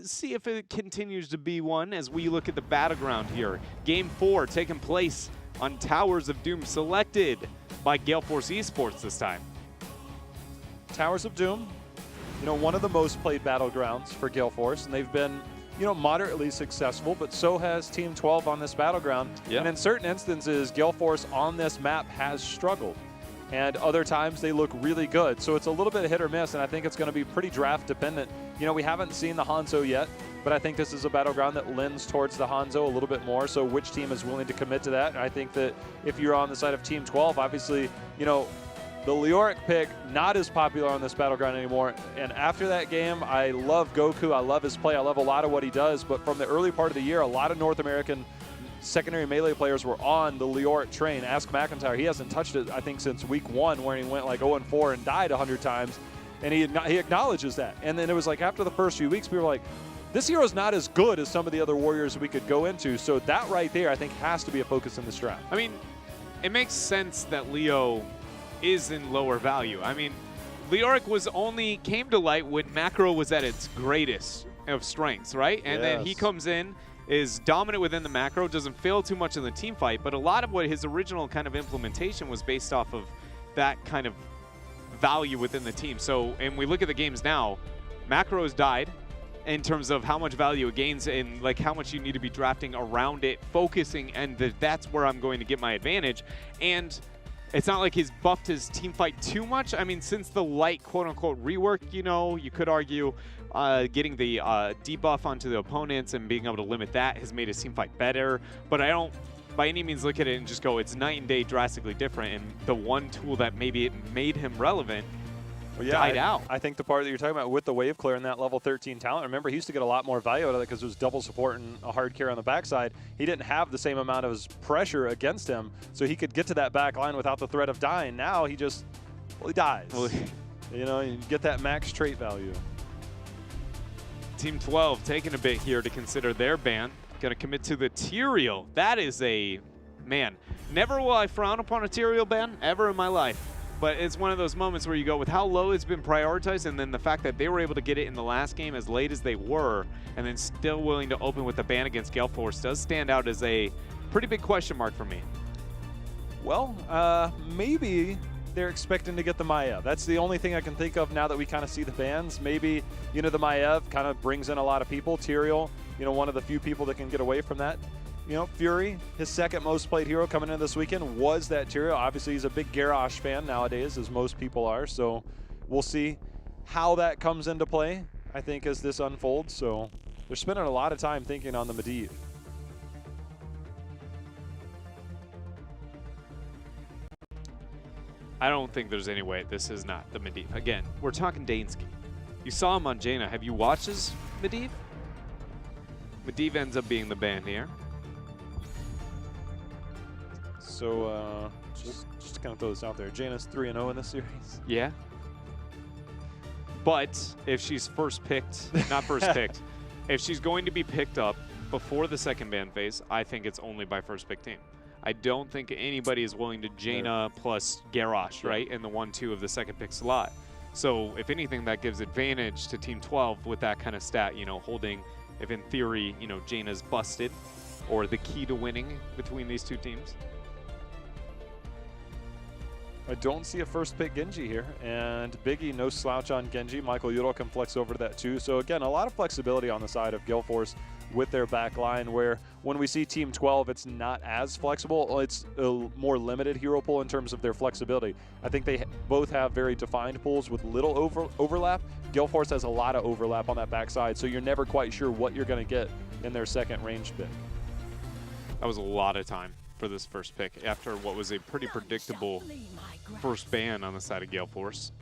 see if it continues to be one as we look at the battleground here. Game 4 taking place on Towers of Doom, selected by Gale Force Esports this time. Towers of Doom, one of the most played battlegrounds for Gale Force, and they've been, moderately successful, but so has Team 12 on this battleground. Yep. And in certain instances, Gale Force on this map has struggled. And other times they look really good. So it's a little bit hit or miss, and I think it's going to be pretty draft dependent. We haven't seen the Hanzo yet, but I think this is a battleground that lends towards the Hanzo a little bit more. So which team is willing to commit to that? And I think that if you're on the side of Team 12, obviously, the Leoric pick, not as popular on this battleground anymore. And after that game, I love Goku. I love his play. I love a lot of what he does. But from the early part of the year, a lot of North American secondary melee players were on the Leoric train. Ask McIntyre. He hasn't touched it, I think, since week 1, where he went like 0-4 and died 100 times. And he acknowledges that. And then it was like after the first few weeks, we were like, this hero's not as good as some of the other warriors we could go into. So that right there, I think, has to be a focus in this draft. I mean, it makes sense that Leo is in lower value. I mean, Leoric came to light when Macro was at its greatest of strengths, right? And then he comes in, is dominant within the macro, doesn't fail too much in the team fight, but a lot of what his original kind of implementation was based off of that kind of value within the team. So, and we look at the games now, macro has died in terms of how much value it gains and like how much you need to be drafting around it, focusing, and that's where I'm going to get my advantage. And it's not like he's buffed his team fight too much. I mean, since the light quote-unquote rework, you could argue getting the debuff onto the opponents and being able to limit that has made his team fight better. But I don't by any means look at it and just go, it's night and day drastically different. And the one tool that maybe it made him relevant died out. I think the part that you're talking about with the wave clear and that level 13 talent, remember he used to get a lot more value out of it because it was double support and a hard carry on the backside. He didn't have the same amount of pressure against him, so he could get to that back line without the threat of dying. Now he just, he dies. Well, you get that max trait value. Team 12 taking a bit here to consider their ban. Going to commit to the Tyrael. That is man, never will I frown upon a Tyrael ban, ever in my life. But it's one of those moments where you go with how low it's been prioritized, and then the fact that they were able to get it in the last game as late as they were, and then still willing to open with the ban against Gale Force does stand out as a pretty big question mark for me. Well, maybe they're expecting to get the Maiev. That's the only thing I can think of now that we kind of see the bans. Maybe, the Maiev kind of brings in a lot of people. Tyrael, one of the few people that can get away from that. Fury, his second most played hero coming in this weekend was that Tyrael. Obviously, he's a big Garrosh fan nowadays, as most people are. So we'll see how that comes into play, I think, as this unfolds. So they're spending a lot of time thinking on the Medivh. I don't think there's any way this is not the Medivh. Again, we're talking Dansky. You saw him on Jaina. Have you watched his Medivh? Medivh ends up being the ban here. So just to kind of throw this out there, Jaina's 3-0 in this series. Yeah. But if she's first picked, not first picked, if she's going to be picked up before the second ban phase, I think it's only by first pick team. I don't think anybody is willing to Jaina plus Garrosh, right, in the 1-2 of the second pick slot. So if anything, that gives advantage to Team 12 with that kind of stat, holding, if in theory, Jaina's busted, or the key to winning between these two teams. I don't see a first pick Genji here, and Biggie, no slouch on Genji. Michael Udall can flex over to that too. So again, a lot of flexibility on the side of Gale Force with their back line, where when we see Team 12, it's not as flexible. It's a more limited hero pool in terms of their flexibility. I think they both have very defined pools with little overlap. Gale Force has a lot of overlap on that backside, so you're never quite sure what you're going to get in their second ranged pick. That was a lot of time for this first pick after what was a pretty predictable first ban on the side of Gale Force.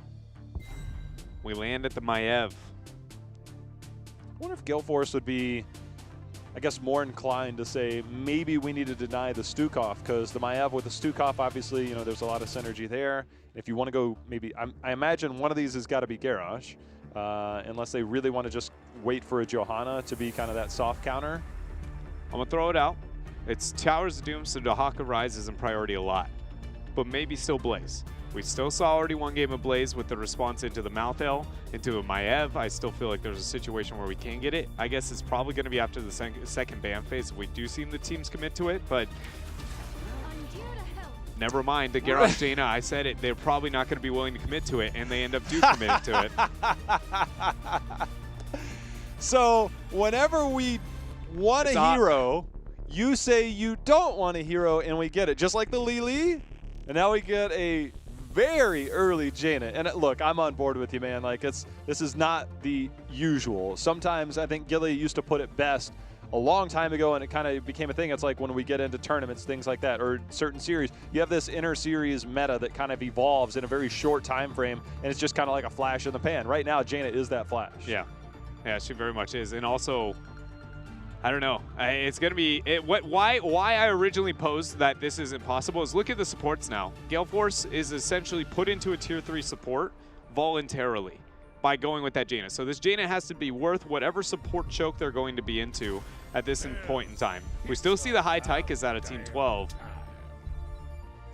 We land at the Maiev. I wonder if Gale Force would be, I guess, more inclined to say maybe we need to deny the Stukov, because the Maiev with the Stukov, obviously, there's a lot of synergy there. If you want to go, maybe, I imagine one of these has got to be Garrosh, unless they really want to just wait for a Johanna to be kind of that soft counter. I'm going to throw it out. It's Towers of Doom, so Dahaka Rise is in priority a lot, but maybe still Blaze. We still saw already one game of Blaze with the response into the Malthael, into a Maiev. I still feel like there's a situation where we can get it. I guess it's probably going to be after the second ban phase if we do see the teams commit to it, but never mind the Garrosh Jaina. I said it. They're probably not going to be willing to commit to it, and they end up committing to it. So whenever we want a hero, you say you don't want a hero, and we get it. Just like the Lili, and now we get a very early Jaina. And look, I'm on board with you, man. Like, this is not the usual. Sometimes I think Gale used to put it best a long time ago, and it kind of became a thing. It's like when we get into tournaments, things like that, or certain series, you have this inter-series meta that kind of evolves in a very short time frame, and it's just kind of like a flash in the pan. Right now, Jaina is that flash. Yeah. Yeah, she very much is. And also, I don't know. It's going to be why I originally posed that this isn't possible is look at the supports now. Gale Force is essentially put into a tier 3 support voluntarily by going with that Jaina. So this Jaina has to be worth whatever support choke they're going to be into at this point in time. We still see the high Tychus out of Team 12.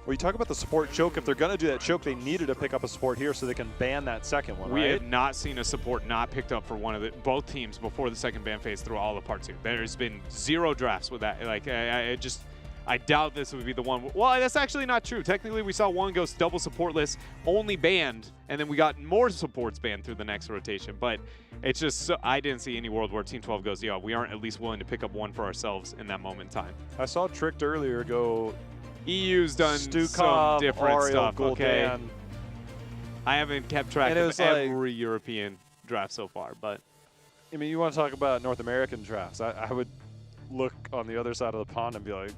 Well, you talk about the support choke. If they're going to do that choke, they needed to pick up a support here so they can ban that second one, We have not seen a support not picked up for both teams before the second ban phase through all of Part 2. There's been 0 drafts with that. Like, I doubt this would be the one. Well, that's actually not true. Technically, we saw one ghost double supportless, only banned, and then we got more supports banned through the next rotation. But it's just, I didn't see any world where Team 12 goes, yeah, we aren't at least willing to pick up one for ourselves in that moment in time. I saw Tricked earlier go... EU's done some different stuff, okay? I haven't kept track of every European draft so far, but... I mean, you want to talk about North American drafts. I would look on the other side of the pond and be like,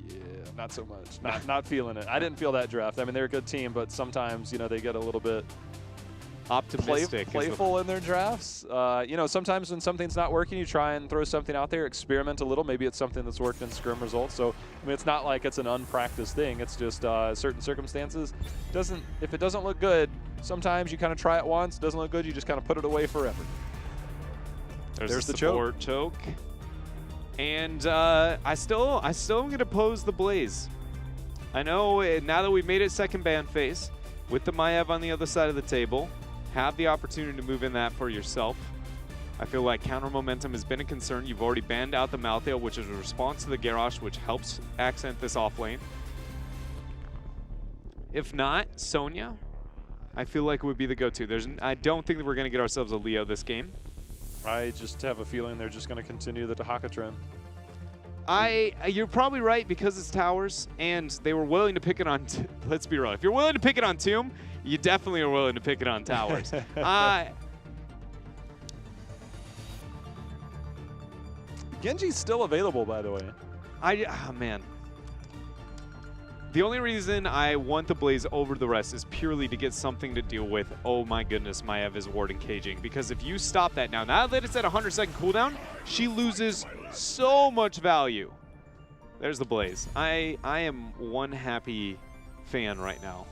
yeah, not so much. Not feeling it. I didn't feel that draft. I mean, they're a good team, but sometimes, you know, they get a little bit... optimistic, playful in their drafts. You know, sometimes when something's not working, you try and throw something out there, experiment a little. Maybe it's something that's worked in scrim results. So, I mean, it's not like it's an unpracticed thing. It's just certain circumstances. If it doesn't look good, sometimes you kind of try it once. It doesn't look good, you just kind of put it away forever. There's the choke. And I still am going to pose the Blaze. I know now that we've made it second ban phase, with the Maiev on the other side of the table, have the opportunity to move in that for yourself. I feel like counter momentum has been a concern. You've already banned out the Malthael, which is a response to the Garrosh, which helps accent this off lane. If not, Sonya, I feel like would be the go-to. I don't think that we're going to get ourselves a Leo this game. I just have a feeling they're just going to continue the Dahaka trend. You're probably right because it's towers, and they were willing to pick it on. Let's be real. If you're willing to pick it on Tomb, you definitely are willing to pick it on towers. Genji's still available, by the way. Man. The only reason I want the Blaze over the rest is purely to get something to deal with. Oh my goodness, Maiev is ward and caging. Because if you stop that now that it's at 100-second cooldown, she loses so much value. There's the Blaze. I am one happy fan right now.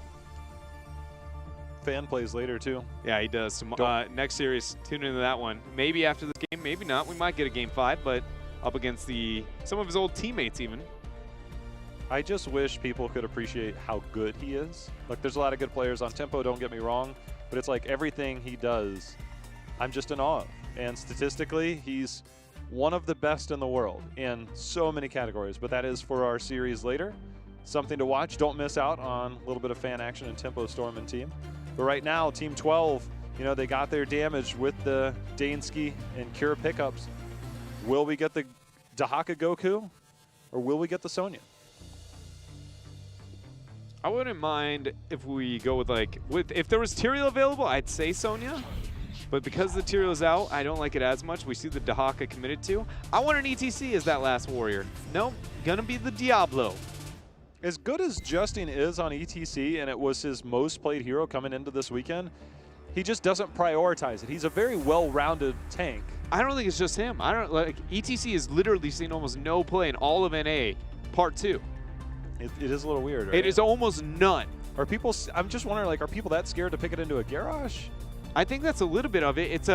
Fan plays later too. Yeah, he does. Next series, tune into that one. Maybe after this game, maybe not. We might get a game 5, but up against some of his old teammates even. I just wish people could appreciate how good he is. Like, there's a lot of good players on Tempo, don't get me wrong, but it's like everything he does, I'm just in awe of. And statistically, he's one of the best in the world in so many categories, but that is for our series later. Something to watch. Don't miss out on a little bit of fan action in Tempo Storm and team. But right now, Team 12, you know, they got their damage with the Dansky and Cure pickups. Will we get the Dahaka Goku, or will we get the Sonya? I wouldn't mind if we go with if there was Tyrael available, I'd say Sonya. But because the Tyrael's out, I don't like it as much. We see the Dahaka committed to. I want an ETC as that last warrior. Nope, gonna be the Diablo. As good as Justin is on ETC, and it was his most played hero coming into this weekend, he just doesn't prioritize it. He's a very well-rounded tank. I don't think it's just him. ETC has literally seen almost no play in all of NA Part 2. It is a little weird, right? It is almost none. Are people, I'm just wondering, like, are people that scared to pick it into a Garrosh? I think that's a little bit of it. It's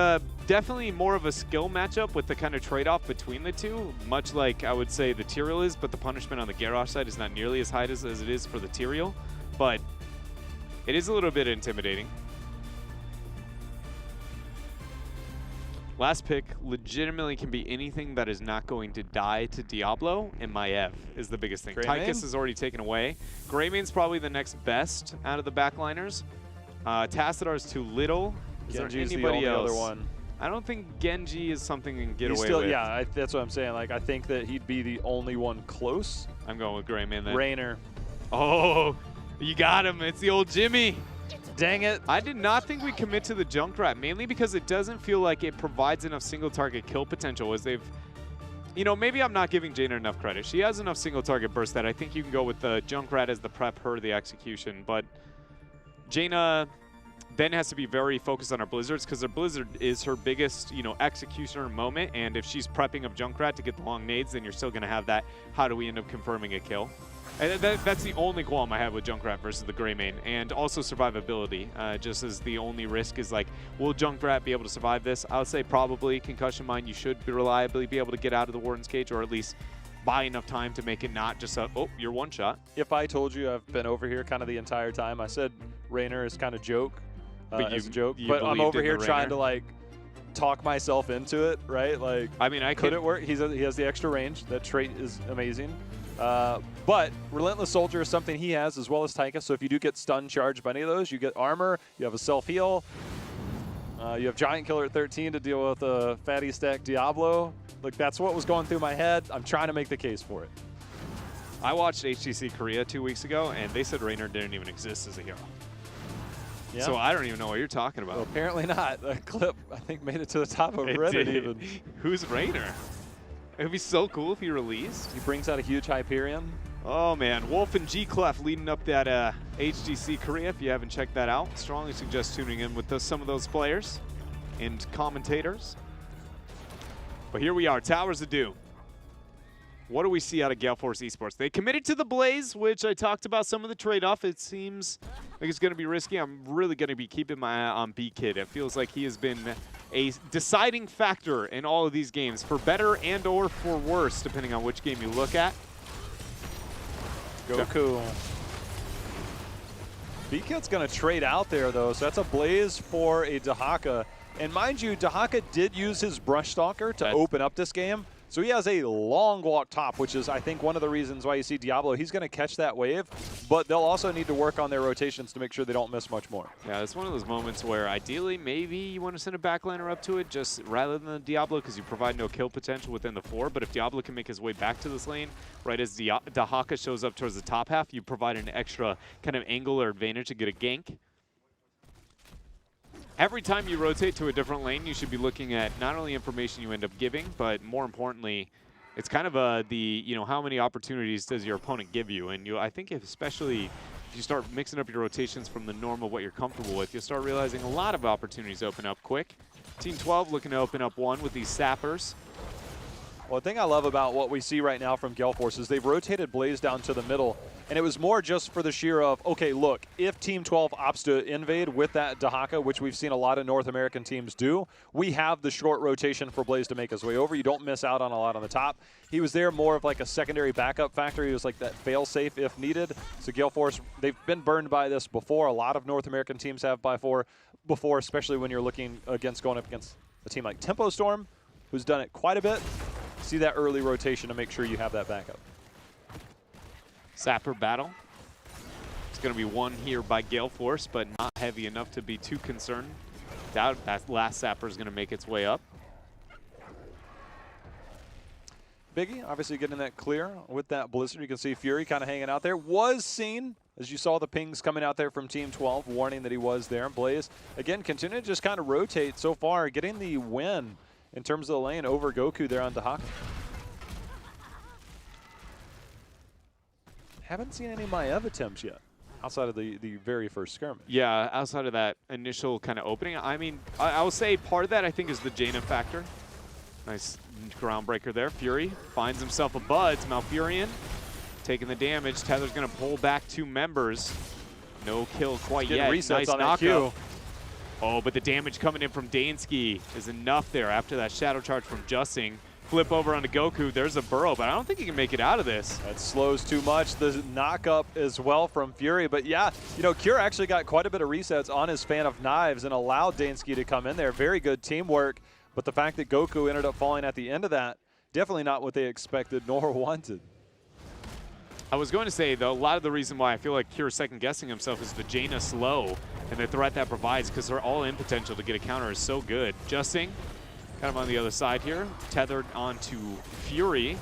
definitely more of a skill matchup with the kind of trade-off between the two, much like I would say the Tyrael is, but the punishment on the Garrosh side is not nearly as high as it is for the Tyrael. But it is a little bit intimidating. Last pick legitimately can be anything that is not going to die to Diablo, and Maiev is the biggest thing. Tychus is already taken away. Greymane's probably the next best out of the backliners. Tassadar's too little. Is Genji's there anybody the only else? other one. I don't think Genji is something you can get away still, with. Yeah, that's what I'm saying. Like, I think that he'd be the only one close. I'm going with Greymane then. Raynor. Oh, you got him. It's the old Jimmy. Dang it. I did not think we'd commit to the Junkrat, mainly because it doesn't feel like it provides enough single target kill potential as they've, you know, maybe I'm not giving Jaina enough credit. She has enough single target burst that I think you can go with the Junkrat as the prep, her the execution. But Jaina then has to be very focused on her Blizzards because her Blizzard is her biggest, you know, executioner moment. And if she's prepping of Junkrat to get the long nades, then you're still going to have that, how do we end up confirming a kill? And that's the only qualm I have with Junkrat versus the Greymane, and also survivability. Just as the only risk is like, will Junkrat be able to survive this? I would say probably Concussion Mine. You should reliably be able to get out of the Warden's Cage, or at least buy enough time to make it not just a, oh, you're one shot. If I told you I've been over here kind of the entire time, I said Raynor is kind of joke, as a joke, but I'm over here trying to like talk myself into it, right? Like, I mean, could it work? He has the extra range. That trait is amazing. But Relentless Soldier is something he has, as well as Tychus. So if you do get stun charged by any of those, you get armor, you have a self-heal, you have Giant Killer at 13 to deal with a fatty stack Diablo. Like, that's what was going through my head. I'm trying to make the case for it. I watched HGC Korea 2 weeks ago, and they said Raynor didn't even exist as a hero. Yeah. So I don't even know what you're talking about. Well, apparently not. That clip, I think, made it to the top of Reddit even. Who's Raynor? It would be so cool if he released. He brings out a huge Hyperion. Oh, man. Wolf and G-Clef leading up that HGC Korea. If you haven't checked that out, strongly suggest tuning in with some of those players and commentators. But here we are, Towers of Doom. What do we see out of Gale Force Esports? They committed to the Blaze, which I talked about some of the trade-off. It seems like it's going to be risky. I'm really going to be keeping my eye on B-Kid. It feels like he has been a deciding factor in all of these games, for better and or for worse, depending on which game you look at. Goku. B-Kid's going to trade out there, though, so that's a Blaze for a Dahaka. And mind you, Dahaka did use his Brush Stalker to open up this game. So he has a long walk top, which is, I think, one of the reasons why you see Diablo. He's going to catch that wave, but they'll also need to work on their rotations to make sure they don't miss much more. Yeah, it's one of those moments where ideally maybe you want to send a backliner up to it just rather than Diablo because you provide no kill potential within the 4. But if Diablo can make his way back to this lane, right as Dahaka shows up towards the top half, you provide an extra kind of angle or advantage to get a gank. Every time you rotate to a different lane, you should be looking at not only information you end up giving, but more importantly, it's kind of how many opportunities does your opponent give you? And I think especially if you start mixing up your rotations from the norm of what you're comfortable with, you'll start realizing a lot of opportunities open up quick. Team 12 looking to open up one with these sappers. Well, the thing I love about what we see right now from Gale Force is they've rotated Blaze down to the middle, and it was more just for the sheer of, okay, look, if Team 12 opts to invade with that Dahaka, which we've seen a lot of North American teams do, we have the short rotation for Blaze to make his way over. You don't miss out on a lot on the top. He was there more of like a secondary backup factor. He was like that fail-safe if needed. So Gale Force, they've been burned by this before. A lot of North American teams have before, especially when you're going up against a team like Tempo Storm, who's done it quite a bit. See that early rotation to make sure you have that backup. Sapper battle. It's going to be won here by Gale Force, but not heavy enough to be too concerned. Doubt that last Sapper is going to make its way up. Biggie, obviously getting that clear with that Blizzard. You can see Fury kind of hanging out there. Was seen, as you saw the pings coming out there from Team 12, warning that he was there. Blaze, again, continue to just kind of rotate so far, getting the win in terms of the lane over Goku there on Dahaka. Haven't seen any Maiev attempts yet, outside of the very first skirmish. Yeah, outside of that initial kind of opening. I mean, I will say part of that, I think, is the Jaina factor. Nice groundbreaker there. Fury finds himself a Buds. Malfurion taking the damage. Tether's going to pull back 2 members. No kill quite yet. Resets nice on knockup. Oh, but the damage coming in from Dansky is enough there after that shadow charge from Justing. Flip over onto Goku. There's a burrow, but I don't think he can make it out of this. That slows too much. The knock-up as well from Fury. But yeah, you know, Cure actually got quite a bit of resets on his fan of knives and allowed Dansky to come in there. Very good teamwork. But the fact that Goku ended up falling at the end of that, definitely not what they expected nor wanted. I was going to say, though, a lot of the reason why I feel like Cure's second-guessing himself is the Jaina slow and the threat that provides, because they're all in potential to get a counter is so good. Justing, kind of on the other side here, tethered onto Fury.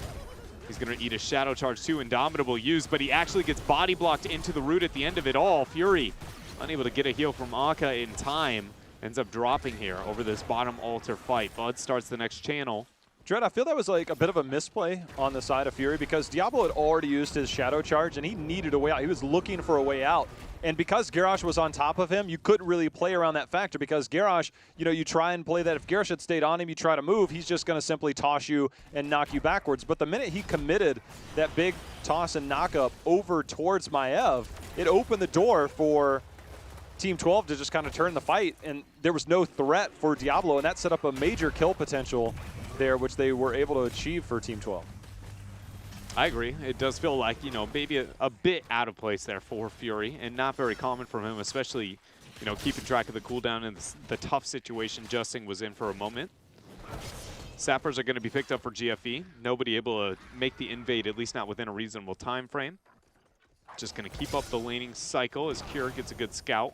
He's going to eat a shadow charge too, Indomitable use, but he actually gets body blocked into the root at the end of it all. Fury unable to get a heal from Akka in time, ends up dropping here over this bottom altar fight. Bud starts the next channel. Dread, I feel that was like a bit of a misplay on the side of Fury because Diablo had already used his shadow charge and he needed a way out. He was looking for a way out. And because Garrosh was on top of him, you couldn't really play around that factor because Garrosh, you know, you try and play that. If Garrosh had stayed on him, you try to move, he's just going to simply toss you and knock you backwards. But the minute he committed that big toss and knock up over towards Maev, it opened the door for Team 12 to just kind of turn the fight, and there was no threat for Diablo, and that set up a major kill potential there, which they were able to achieve for Team 12. I agree. It does feel like, you know, maybe a bit out of place there for Fury, and not very common from him, especially, you know, keeping track of the cooldown and the tough situation Justing was in for a moment. Sappers are going to be picked up for GFE. Nobody able to make the invade, at least not within a reasonable time frame. Just going to keep up the laning cycle as Cure gets a good scout.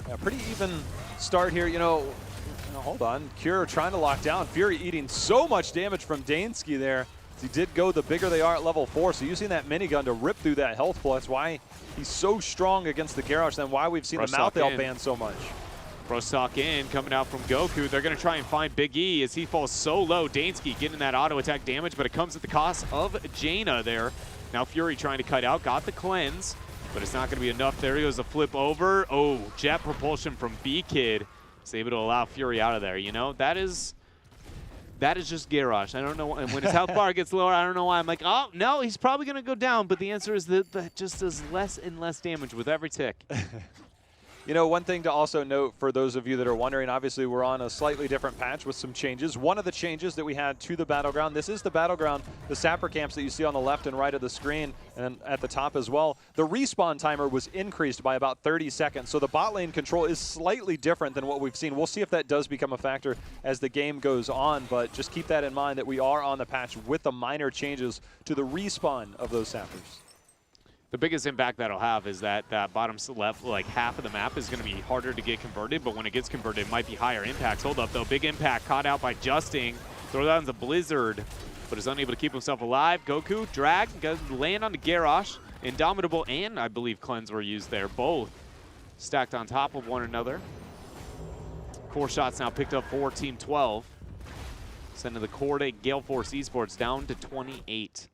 Yeah, pretty even start here, you know. Hold on, Cure trying to lock down. Fury eating so much damage from Dansky there. He did go the bigger they are at level 4, so using that minigun to rip through that health pool. That's why he's so strong against the Garrosh, and why we've seen the Malthael ban so much. Brostalk in, coming out from Goku. They're going to try and find Big E as he falls so low. Dansky getting that auto attack damage, but it comes at the cost of Jaina there. Now Fury trying to cut out, got the cleanse, but it's not going to be enough. There he goes, a flip over. Oh, jet propulsion from B-Kid. Is able to allow Fury out of there. You know, that is just Garrosh. I don't know, and when his health bar gets lower, I don't know why. I'm like, oh, no, he's probably going to go down, but the answer is that just does less and less damage with every tick. You know, one thing to also note for those of you that are wondering, obviously we're on a slightly different patch with some changes. One of the changes that we had to the Battleground, this is the Battleground, the Sapper camps that you see on the left and right of the screen and at the top as well. The respawn timer was increased by about 30 seconds, so the bot lane control is slightly different than what we've seen. We'll see if that does become a factor as the game goes on, but just keep that in mind that we are on the patch with the minor changes to the respawn of those Sappers. The biggest impact that'll have is that bottom left, like half of the map is going to be harder to get converted, but when it gets converted, it might be higher impacts. Hold up, though. Big impact caught out by Justing. Throw down the Blizzard, but is unable to keep himself alive. Goku, drag, land onto Garrosh. Indomitable and, I believe, Cleanse were used there. Both stacked on top of one another. 4 shots now picked up for Team 12. Sending the core to Gale Force Esports down to 28.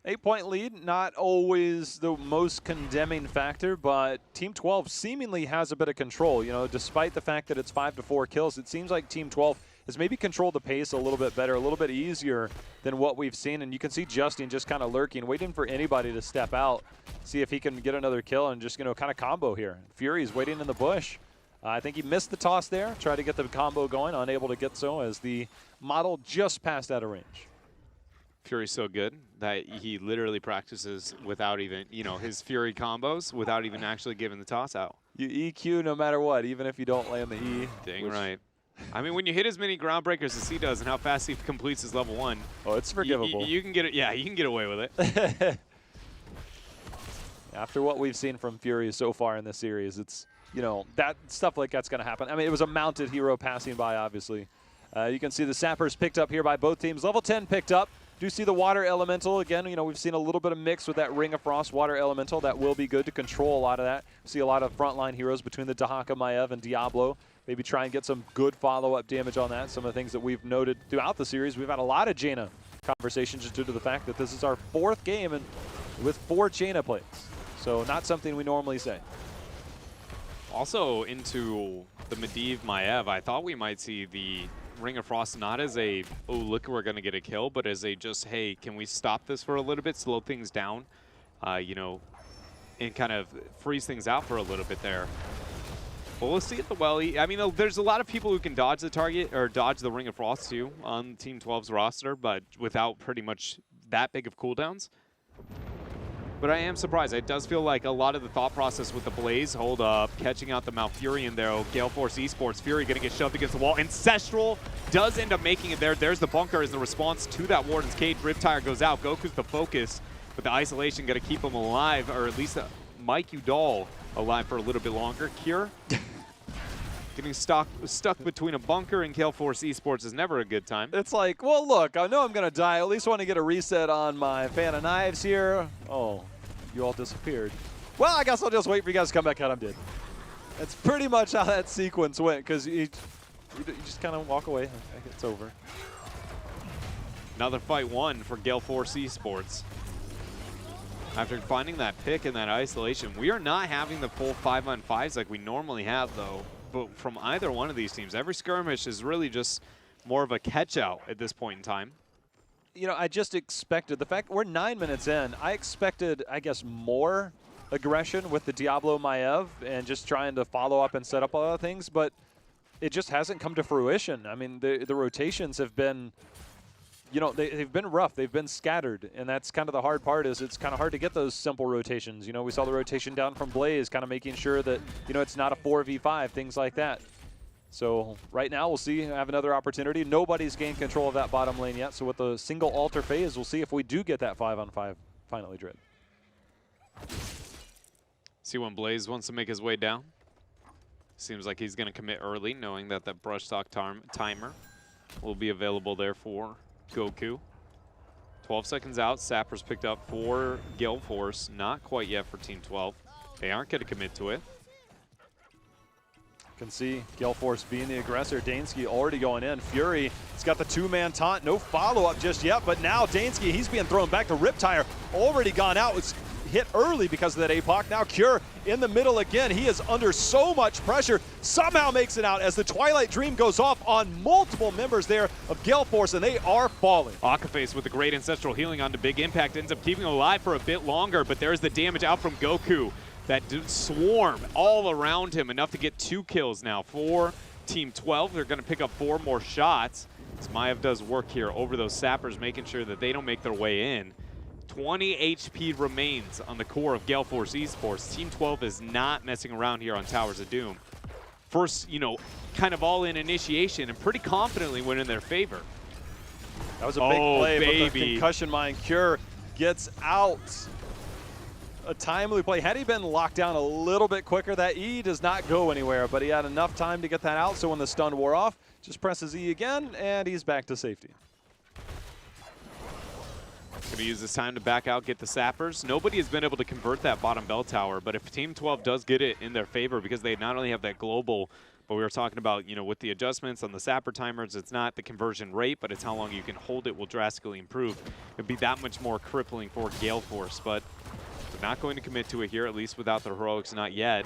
8-point lead, not always the most condemning factor, but Team 12 seemingly has a bit of control. You know, despite the fact that it's 5-4 kills, it seems like Team 12 has maybe controlled the pace a little bit better, a little bit easier than what we've seen. And you can see Justin just kind of lurking, waiting for anybody to step out, see if he can get another kill and just, you know, kind of combo here. Fury's waiting in the bush. I think he missed the toss there, tried to get the combo going, unable to get so as the model just passed out of range. Fury's so good that he literally practices without even, you know, his Fury combos without even actually giving the toss out. You EQ no matter what, even if you don't land the E. Dang right. I mean, when you hit as many ground breakers as he does and how fast he completes his level 1. Oh, it's forgivable. You can get it. Yeah, you can get away with it. After what we've seen from Fury so far in this series, it's, you know, that stuff like that's going to happen. I mean, it was a mounted hero passing by, obviously. You can see the Sappers picked up here by both teams. Level 10 picked up. Do see the Water Elemental. Again, you know, we've seen a little bit of mix with that Ring of Frost Water Elemental. That will be good to control a lot of that. See a lot of frontline heroes between the Dahaka, Maev, and Diablo. Maybe try and get some good follow-up damage on that. Some of the things that we've noted throughout the series. We've had a lot of Jaina conversations just due to the fact that this is our 4th game and with 4 Jaina plays. So not something we normally say. Also into the Medivh Maev, I thought we might see the Ring of Frost not as a, oh, look, we're going to get a kill, but as a just, hey, can we stop this for a little bit, slow things down? You know, and kind of freeze things out for a little bit there. Well, we'll see at the welly. I mean, there's a lot of people who can dodge the target or dodge the Ring of Frost too on Team 12's roster, but without pretty much that big of cooldowns. But I am surprised. It does feel like a lot of the thought process with the Blaze, hold up, catching out the Malfurion there. Gale Force Esports, Fury going to get shoved against the wall. Ancestral does end up making it there. There's the bunker as the response to that Warden's Cage. Riptire goes out. Goku's the focus, but the isolation going to keep him alive, or at least Mike Udall alive for a little bit longer. Cure getting stuck between a bunker and Gale Force Esports is never a good time. It's like, well, look, I know I'm going to die. I at least want to get a reset on my fan of knives here. Oh, you all disappeared. Well, I guess I'll just wait for you guys to come back out. I'm dead. That's pretty much how that sequence went, because you just kind of walk away. It's over. Another fight won for Gale Force Esports. After finding that pick and that isolation, we are not having the full 5-on-5s like we normally have, though. But from either one of these teams, every skirmish is really just more of a catch-out at this point in time. You know, I just expected, the fact we're 9 minutes in, I expected, I guess, more aggression with the Diablo Maiev and just trying to follow up and set up a lot of things, but it just hasn't come to fruition. I mean, the rotations have been, you know, they've been rough. They've been scattered, and that's kind of the hard part, is it's kind of hard to get those simple rotations. You know, we saw the rotation down from Blaze, kind of making sure that, you know, it's not a 4v5, things like that. So right now, we'll see, have another opportunity. Nobody's gained control of that bottom lane yet, so with the single altar phase, we'll see if we do get that 5-on-5 finally, Dread. See when Blaze wants to make his way down. Seems like he's going to commit early, knowing that that brush stock timer will be available there for Goku. 12 seconds out, Sappers picked up for Gale Force, not quite yet for Team 12. They aren't going to commit to it. Can see Gale Force being the aggressor. Dansky already going in. Fury, he's got the two-man taunt. No follow-up just yet, but now Dansky, he's being thrown back to Riptire. Already gone out. Was hit early because of that APOC. Now Cure in the middle again. He is under so much pressure. Somehow makes it out as the Twilight Dream goes off on multiple members there of Gale Force, and they are falling. Akaface with the great ancestral healing onto Big Impact ends up keeping him alive for a bit longer, but there's the damage out from Goku. That swarm all around him, enough to get 2 kills now for Team 12. They're going to pick up 4 more shots. As Maiev does work here over those Sappers, making sure that they don't make their way in. 20 HP remains on the core of Gale Force Esports. Team 12 is not messing around here on Towers of Doom. First, you know, kind of all-in initiation, and pretty confidently went in their favor. That was a big play, but the concussion mine. Cure gets out. A timely play. Had he been locked down a little bit quicker, that E does not go anywhere, but he had enough time to get that out, so when the stun wore off, just presses E again, and he's back to safety. Going to use this time to back out, get the Sappers. Nobody has been able to convert that bottom bell tower, but if Team 12 does get it in their favor, because they not only have that global, but we were talking about, you know, with the adjustments on the Sapper timers, it's not the conversion rate, but it's how long you can hold it will drastically improve. It'd be that much more crippling for Gale Force, but they're not going to commit to it here, at least without the heroics, not yet.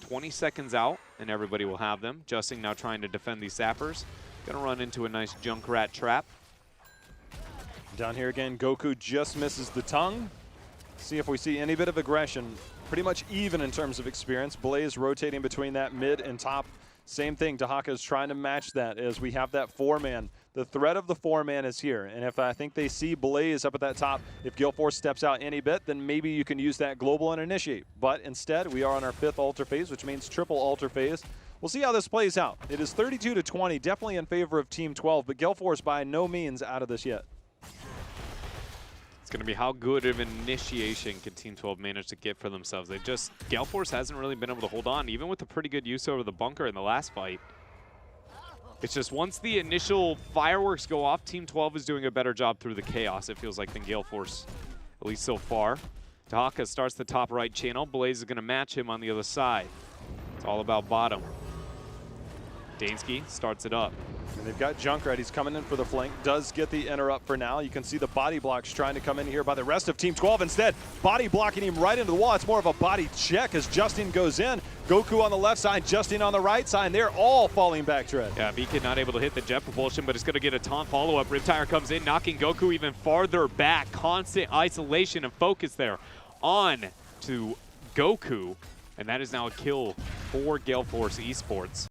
20 seconds out, and everybody will have them. Justin now trying to defend these Sappers. Gonna run into a nice Junkrat trap. Down here again, Goku just misses the tongue. See if we see any bit of aggression. Pretty much even in terms of experience. Blaze rotating between that mid and top. Same thing, Dahaka is trying to match that as we have that 4-man. The threat of the 4-man is here, and if I think they see Blaze up at that top, if Gale Force steps out any bit, then maybe you can use that global and initiate. But instead, we are on our 5th altar phase, which means triple altar phase. We'll see how this plays out. It is 32-20, definitely in favor of Team 12, but Gale Force by no means out of this yet. It's going to be how good of an initiation can Team 12 manage to get for themselves. Gale Force hasn't really been able to hold on, even with the pretty good use over the bunker in the last fight. It's just once the initial fireworks go off, Team 12 is doing a better job through the chaos, it feels like, than Gale Force, at least so far. Dahaka starts the top right channel. Blaze is going to match him on the other side. It's all about bottom. Dansky starts it up. And they've got Junkrat. He's coming in for the flank. Does get the interrupt for now. You can see the body blocks trying to come in here by the rest of Team 12. Instead, body blocking him right into the wall. It's more of a body check as Justin goes in. Goku on the left side, Justin on the right side. They're all falling back, Dread. Yeah, Beacon not able to hit the jet propulsion, but it's going to get a taunt follow-up. Riptire comes in, knocking Goku even farther back. Constant isolation and focus there on to Goku, and that is now a kill for Gale Force Esports.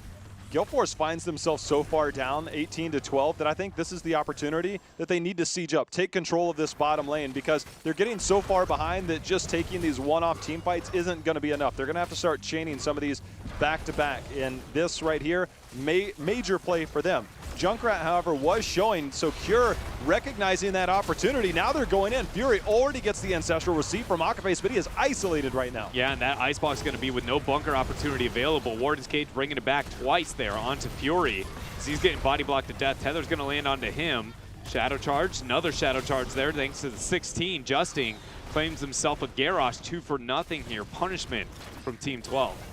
Gale Force finds themselves so far down, 18-12, that I think this is the opportunity that they need to siege up, take control of this bottom lane, because they're getting so far behind that just taking these one-off team fights isn't going to be enough. They're going to have to start chaining some of these back-to-back, and this right here, major play for them. Junkrat, however, was showing, so Cure recognizing that opportunity. Now they're going in. Fury already gets the Ancestral receipt from Akaface, but he is isolated right now. Yeah, and that Icebox is going to be with no bunker opportunity available. Warden's Cage bringing it back twice there onto Fury as he's getting body blocked to death. Tether's going to land onto him. Shadow Charge, another Shadow Charge there thanks to the 16. Justin claims himself a Garrosh, 2-for-0 here. Punishment from Team 12.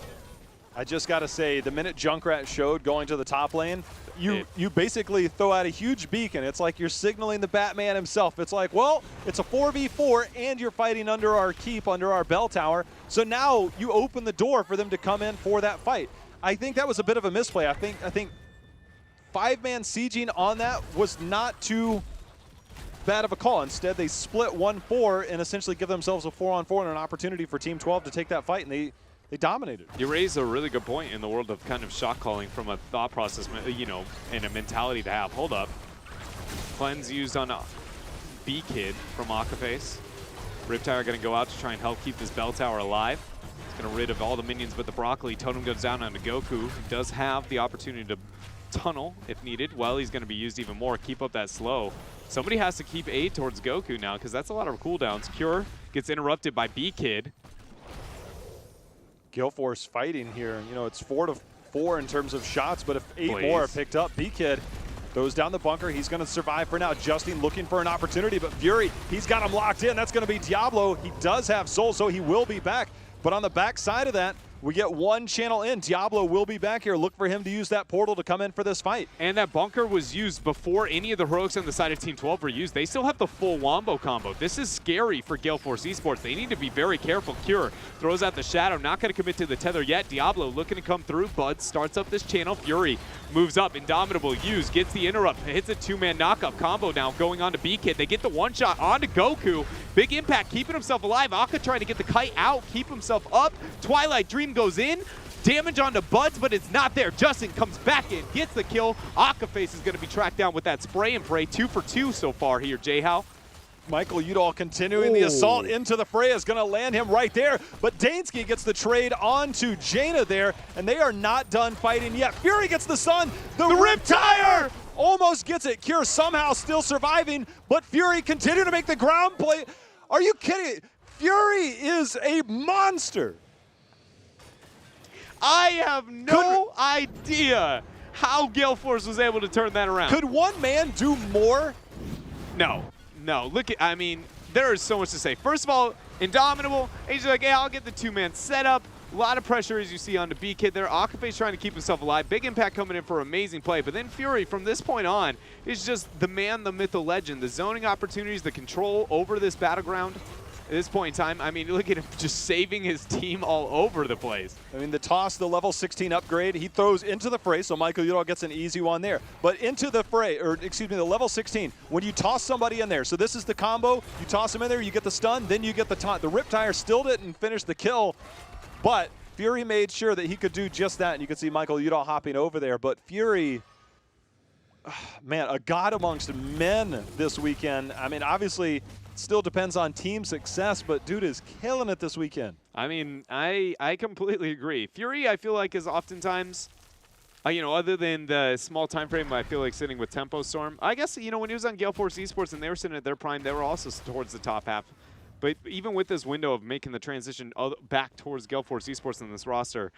I just got to say, the minute Junkrat showed going to the top lane, you basically throw out a huge beacon. It's like you're signaling the Batman himself. It's like, well, it's a 4v4 and you're fighting under our keep, under our bell tower. So now you open the door for them to come in for that fight. I think that was a bit of a misplay. I think 5-man sieging on that was not too bad of a call. Instead, they split 1-4 and essentially give themselves a 4-on-4 and an opportunity for Team 12 to take that fight, and they dominated. You raise a really good point in the world of kind of shot calling from a thought process, you know, and a mentality to have. Hold up. Cleanse used on B-Kid from Akaface. Riptire going to go out to try and help keep this bell tower alive. He's going to rid of all the minions but the Broccoli. Totem goes down onto Goku. He does have the opportunity to tunnel if needed. Well, he's going to be used even more. Keep up that slow. Somebody has to keep aid towards Goku now because that's a lot of cooldowns. Cure gets interrupted by B-Kid. Gale Force fighting here. You know, it's 4-4 in terms of shots, but if 8 more are picked up, B-Kid goes down the bunker. He's going to survive for now. Justin looking for an opportunity, but Fury, he's got him locked in. That's going to be Diablo. He does have Soul, so he will be back. But on the back side of that, we get one channel in. Diablo will be back here. Look for him to use that portal to come in for this fight. And that bunker was used before any of the heroics on the side of Team 12 were used. They still have the full Wombo combo. This is scary for Gale Force Esports. They need to be very careful. Cure throws out the Shadow. Not going to commit to the Tether yet. Diablo looking to come through. Bud starts up this channel. Fury moves up. Indomitable used. Gets the interrupt. Hits a 2-man knockup combo now going on to B-Kid. They get the one-shot onto Goku. Big impact, keeping himself alive. Akka trying to get the kite out, keep himself up. Twilight Dream goes in. Damage onto Buds, but it's not there. Justin comes back in, gets the kill. Akaface is going to be tracked down with that spray and pray. 2 for 2 so far here, J-How. Michael Udall continuing the assault into the fray is going to land him right there. But Dansky gets the trade onto Jaina there, and they are not done fighting yet. Fury gets the stun. The Riptire almost gets it. Cure somehow still surviving, but Fury continue to make the ground play. Are you kidding? Fury is a monster. I have no idea how Gale Force was able to turn that around. Could one man do more? No. No. Look at, I mean, there is so much to say. First of all, Indomitable, he's like, yeah, I'll get the 2-man setup. A lot of pressure, as you see, on the B-Kid there. Akaface trying to keep himself alive. Big impact coming in for amazing play. But then Fury, from this point on, is just the man, the myth, the legend. The zoning opportunities, the control over this battleground. At this point in time, I mean, look at him just saving his team all over the place. I mean, the toss, the level 16 upgrade, he throws into the fray, so Michael Udall gets an easy one there. But into the fray, or excuse me, the level 16, when you toss somebody in there, so this is the combo, you toss him in there, you get the stun, then you get the taunt. The Riptire still didn't finish the kill, but Fury made sure that he could do just that, and you can see Michael Udall hopping over there. But Fury, man, a god amongst men this weekend. I mean, obviously, still depends on team success, but dude is killing it this weekend. I mean, I completely agree. Fury, I feel like, is oftentimes, you know, other than the small time frame, I feel like sitting with Tempo Storm. I guess, you know, when he was on Gale Force Esports and they were sitting at their prime, they were also towards the top half. But even with this window of making the transition back towards Gale Force Esports in this roster,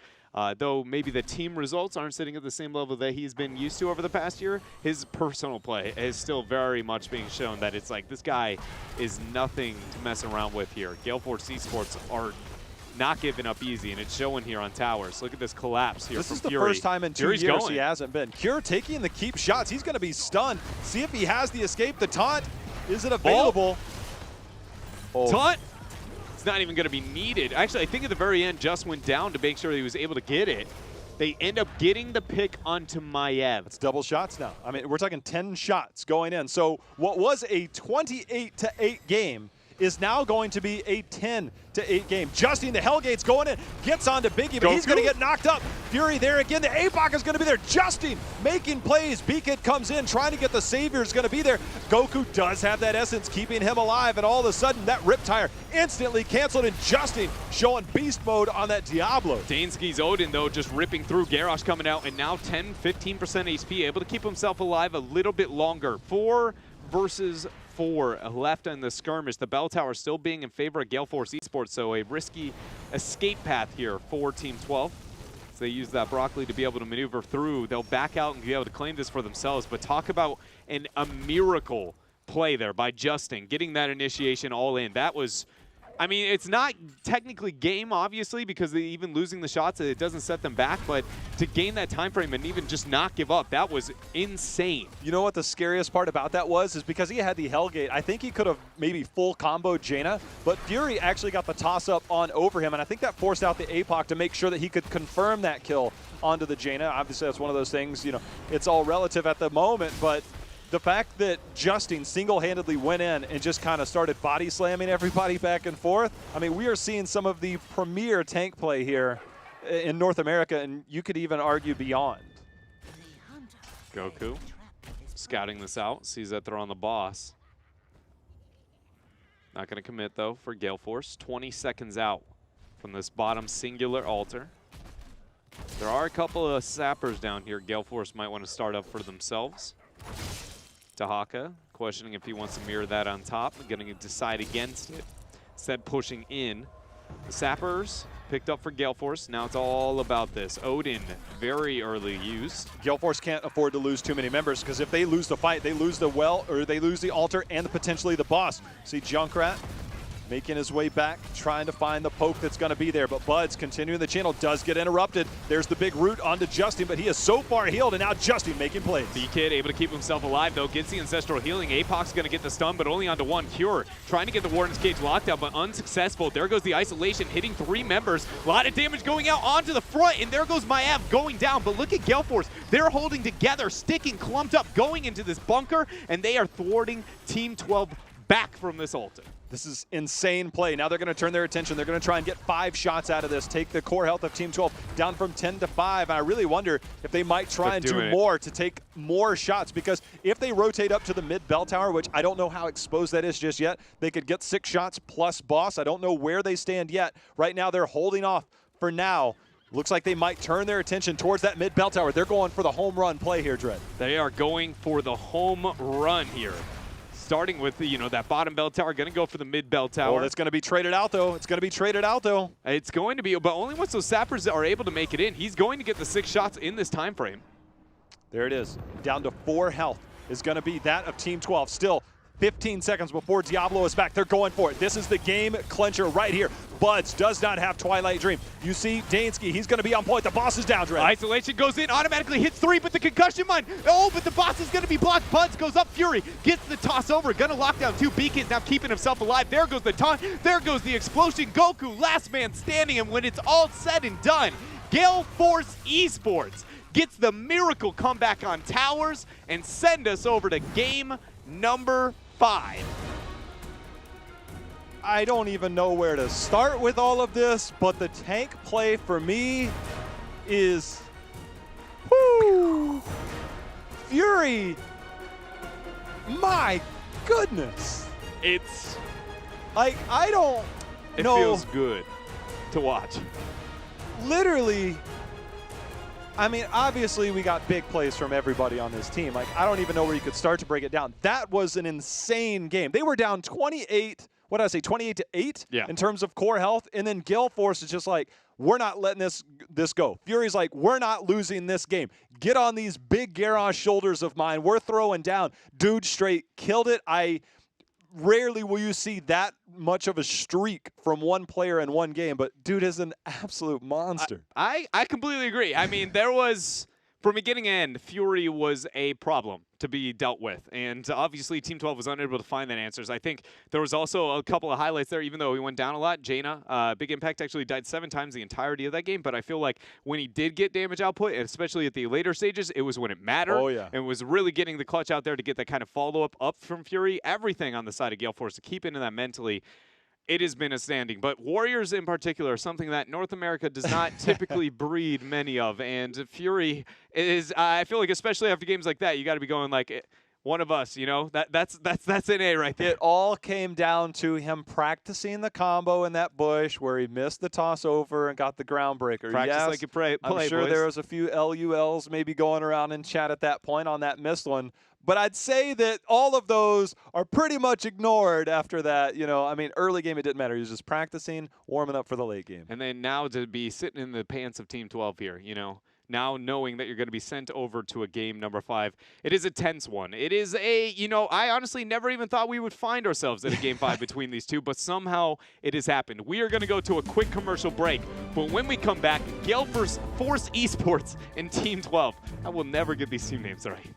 though maybe the team results aren't sitting at the same level that he's been used to over the past year, his personal play is still very much being shown that it's like this guy is nothing to mess around with here. Gale Force Esports are not giving up easy, and it's showing here on towers. Look at this collapse here. This from is the Fury. first time in 2 years he hasn't been. Cure taking the keep shots. He's going to be stunned. See if he has the escape. The taunt, is it available? Taunt? It's not even going to be needed. Actually, I think at the very end, just went down to make sure he was able to get it. They end up getting the pick onto Maiev. It's double shots now. I mean, we're talking 10 shots going in. So what was a 28-8 game is now going to be a 10-8 game. Justin, the Hellgate's going in, gets onto Biggie, but he's going to get knocked up. Fury there again. The APOC is going to be there. Justin making plays. B-Kid comes in, trying to get the Savior is going to be there. Goku does have that essence, keeping him alive, and all of a sudden, that Riptire instantly canceled, and Justin showing beast mode on that Diablo. Dansky's Odin, though, just ripping through. Garrosh coming out, and now 10-15% HP, able to keep himself alive a little bit longer. 4 versus 4 left in the skirmish. The bell tower still being in favor of Gale Force Esports, so a risky escape path here for Team 12. So they use that broccoli to be able to maneuver through. They'll back out and be able to claim this for themselves, but talk about a miracle play there by Justin, getting that initiation all in. That was, I mean, it's not technically game, obviously, because even losing the shots, it doesn't set them back, but to gain that time frame and even just not give up, that was insane. You know what the scariest part about that was? Is because he had the Hellgate. I think he could have maybe full comboed Jaina, but Fury actually got the toss-up on over him, and I think that forced out the APOC to make sure that he could confirm that kill onto the Jaina. Obviously, that's one of those things, you know, it's all relative at the moment, but the fact that Justin single-handedly went in and just kind of started body slamming everybody back and forth, I mean, we are seeing some of the premier tank play here in North America, and you could even argue beyond. Goku scouting this out, sees that they're on the boss. Not going to commit, though, for Gale Force. 20 seconds out from this bottom singular altar. There are a couple of sappers down here Gale Force might want to start up for themselves. Tahaka questioning if he wants to mirror that on top, going to decide against it. Instead, pushing in. The sappers picked up for Gale Force. Now it's all about this. Odin, very early used. Gale Force can't afford to lose too many members, because if they lose the fight, they lose the well, or they lose the altar and potentially the boss. See Junkrat making his way back, trying to find the poke that's going to be there, but Bud's continuing the channel, does get interrupted. There's the big root onto Justin, but he is so far healed, and now Justin making plays. B-Kid able to keep himself alive, though, gets the Ancestral Healing. APOC's going to get the stun, but only onto 1 Cure. Trying to get the Warden's Cage locked out, but unsuccessful. There goes the Isolation, hitting 3 members. A lot of damage going out onto the front, and there goes Maiev going down, but look at Gale Force. They're holding together, sticking, clumped up, going into this bunker, and they are thwarting Team 12 back from this altar. This is insane play. Now they're going to turn their attention. They're going to try and get 5 shots out of this, take the core health of Team 12 down from 10 to 5. And I really wonder if they might try and do more to take more shots, because if they rotate up to the mid bell tower, which I don't know how exposed that is just yet, they could get 6 shots plus boss. I don't know where they stand yet. Right now they're holding off for now. Looks like they might turn their attention towards that mid bell tower. They're going for the home run play here, Dredd. They are going for the home run here. Starting with, you know, that bottom bell tower, going to go for the mid bell tower. Oh, that's going to be traded out, though. It's going to be traded out, though. It's going to be, but only once those sappers are able to make it in. He's going to get the 6 shots in this time frame. There it is. Down to 4 health is going to be that of Team 12. Still 15 seconds before Diablo is back. They're going for it. This is the game clincher right here. Buds does not have Twilight Dream. You see Dansky, he's going to be on point. The boss is down, Dredd. Isolation goes in, automatically hits 3, but the concussion mine. Oh, but the boss is going to be blocked. Buds goes up, Fury gets the toss over. Going to lock down 2. Beacon's now keeping himself alive. There goes the taunt. There goes the explosion. Goku, last man standing, and when it's all said and done, Gale Force Esports gets the miracle comeback on towers and send us over to game number 5. I don't even know where to start with all of this, but the tank play for me is, whoo, Fury, my goodness. It's like, I don't know. It feels good to watch. Literally, I mean, obviously we got big plays from everybody on this team. Like, I don't even know where you could start to break it down. That was an insane game. They were down 28, what did I say, 28 to 8 in terms of core health. And then Gale Force is just like, we're not letting this go. Fury's like, we're not losing this game. Get on these big Garrosh shoulders of mine. We're throwing down. Dude straight killed it. Rarely will you see that much of a streak from one player in one game, but dude is an absolute monster. I completely agree. I mean, there was From beginning to end, Fury was a problem to be dealt with, and obviously Team 12 was unable to find that answers. I think there was also a couple of highlights there, even though he went down a lot. Jaina, Big Impact, actually died 7 times the entirety of that game, but I feel like when he did get damage output, especially at the later stages, it was when it mattered. Oh, yeah. And was really getting the clutch out there to get that kind of follow-up up from Fury. Everything on the side of Gale Force to keep into that mentally. It has been outstanding, but Warriors in particular are something that North America does not typically breed many of, and Fury is, I feel like especially after games like that, you got to be going like, one of us, you know, that's an A right there. It all came down to him practicing the combo in that bush where he missed the toss over and got the groundbreaker. Practice yes, like you play, I'm sure boys. there was a few LULs maybe going around in chat at that point on that missed one. But I'd say that all of those are pretty much ignored after that. You know, I mean, early game, it didn't matter. He was just practicing, warming up for the late game. And then now to be sitting in the pants of Team 12 here, you know, now knowing that you're going to be sent over to a game number 5, it is a tense one. It is a, you know, I honestly never even thought we would find ourselves at a game 5 between these two, but somehow it has happened. We are going to go to a quick commercial break, but when we come back, Gale Force Esports and Team 12. I will never get these team names right.